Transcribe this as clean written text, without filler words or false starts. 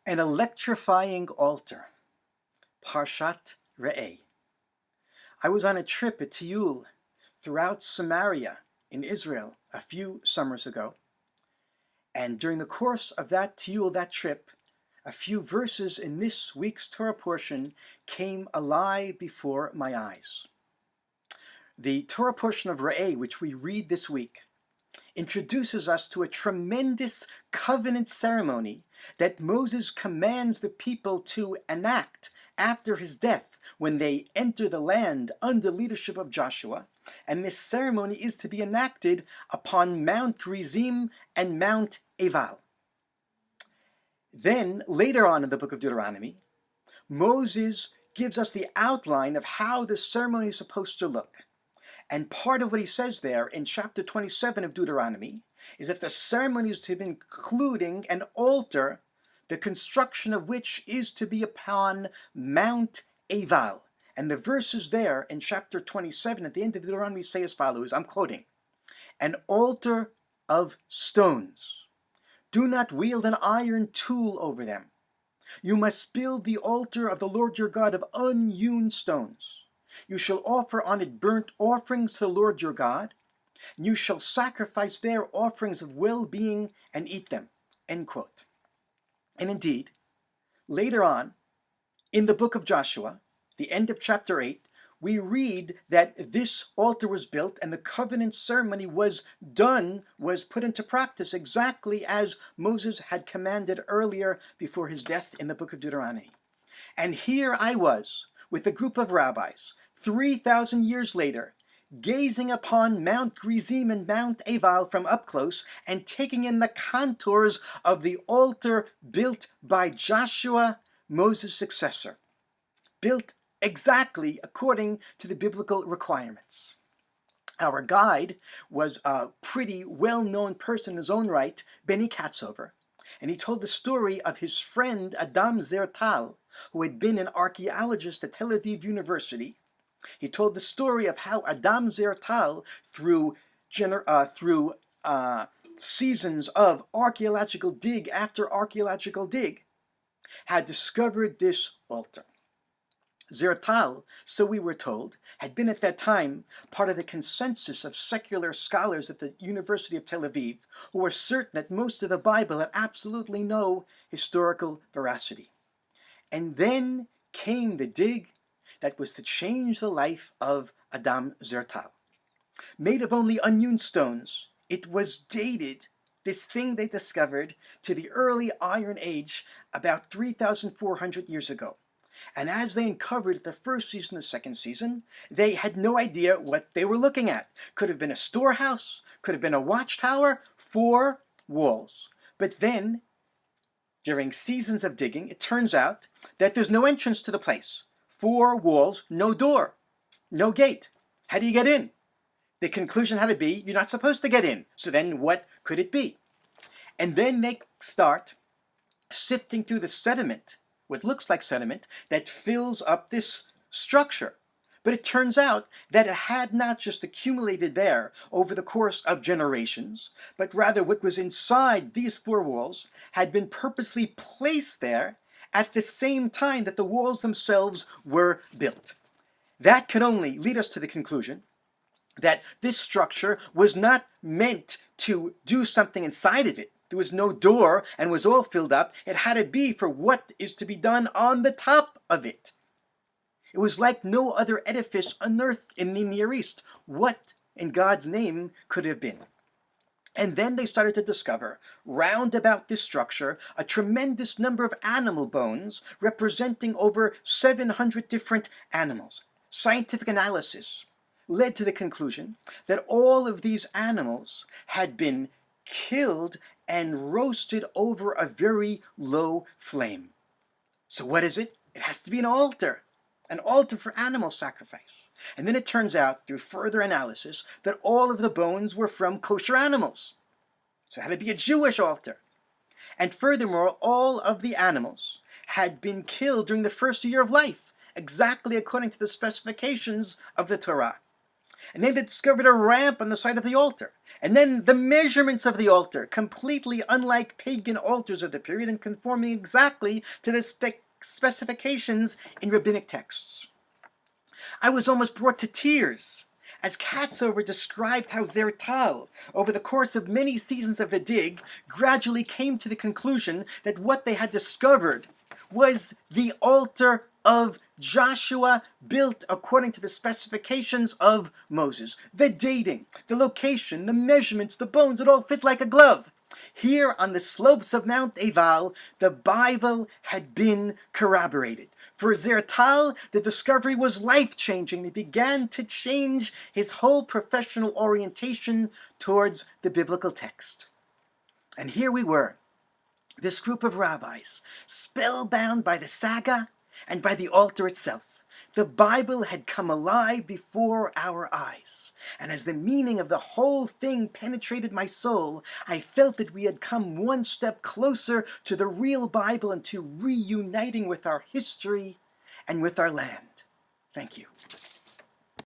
An electrifying altar. Parshat Re'eh. I was on a trip at Tiyul throughout Samaria in Israel a few summers ago, and during the course of that Tiyul, that trip, a few verses in this week's Torah portion came alive before my eyes. The Torah portion of Re'eh, which we read this week, introduces us to a tremendous covenant ceremony that Moses commands the people to enact after his death when they enter the land under leadership of Joshua. And this ceremony is to be enacted upon Mount Gerizim and Mount Ebal. Then, later on in the book of Deuteronomy, Moses gives us the outline of how the ceremony is supposed to look. And part of what he says there in chapter 27 of Deuteronomy is that the ceremony is to be including an altar, the construction of which is to be upon Mount Ebal. And the verses there in chapter 27 at the end of Deuteronomy say as follows, I'm quoting, "An altar of stones. Do not wield an iron tool over them. You must build the altar of the Lord your God of unhewn stones. You shall offer on it burnt offerings to the Lord your God, and you shall sacrifice there offerings of well-being and eat them." End quote. And indeed, later on, in the book of Joshua, the end of chapter 8, we read that this altar was built and the covenant ceremony was put into practice exactly as Moses had commanded earlier before his death in the book of Deuteronomy. And here I was, with a group of rabbis, 3,000 years later, gazing upon Mount Gerizim and Mount Ebal from up close and taking in the contours of the altar built by Joshua, Moses' successor, built exactly according to the biblical requirements. Our guide was a pretty well-known person in his own right, Benny Katzover, and he told the story of his friend Adam Zertal, who had been an archaeologist at Tel Aviv University. He told the story of how Adam Zertal, through seasons of archaeological dig after archaeological dig, had discovered this altar. Zertal, so we were told, had been at that time part of the consensus of secular scholars at the University of Tel Aviv, who were certain that most of the Bible had absolutely no historical veracity. And then came the dig that was to change the life of Adam Zertal. Made of only unhewn stones, it was dated, this thing they discovered, to the early Iron Age about 3,400 years ago. And as they uncovered it the first season, the second season, they had no idea what they were looking at. Could have been a storehouse, could have been a watchtower, 4 walls. But then, during seasons of digging, it turns out that there's no entrance to the place. 4 walls, no door, no gate. How do you get in? The conclusion had to be, you're not supposed to get in. So then what could it be? And then they start sifting through the sediment, what looks like sediment, that fills up this structure. But it turns out that it had not just accumulated there over the course of generations, but rather what was inside these 4 walls had been purposely placed there at the same time that the walls themselves were built. That could only lead us to the conclusion that this structure was not meant to do something inside of it. There was no door and was all filled up. It had to be for what is to be done on the top of it. It was like no other edifice unearthed in the Near East. What in God's name could have been? And then they started to discover, round about this structure, a tremendous number of animal bones representing over 700 different animals. Scientific analysis led to the conclusion that all of these animals had been killed and roasted over a very low flame. So what is it? It has to be an altar for animal sacrifice. And then it turns out, through further analysis, that all of the bones were from kosher animals. So it had to be a Jewish altar. And furthermore, all of the animals had been killed during the first year of life, exactly according to the specifications of the Torah. And then they discovered a ramp on the side of the altar. And then the measurements of the altar, completely unlike pagan altars of the period and conforming exactly to the specifications in rabbinic texts. I was almost brought to tears as Katzover described how Zertal, over the course of many seasons of the dig, gradually came to the conclusion that what they had discovered was the altar of Joshua, built according to the specifications of Moses. The dating, the location, the measurements, the bones, it all fit like a glove. Here on the slopes of Mount Eval, the Bible had been corroborated. For Zertal, the discovery was life-changing. It began to change his whole professional orientation towards the biblical text. And here we were, this group of rabbis, spellbound by the saga and by the altar itself. The Bible had come alive before our eyes, and as the meaning of the whole thing penetrated my soul, I felt that we had come one step closer to the real Bible and to reuniting with our history and with our land. Thank you.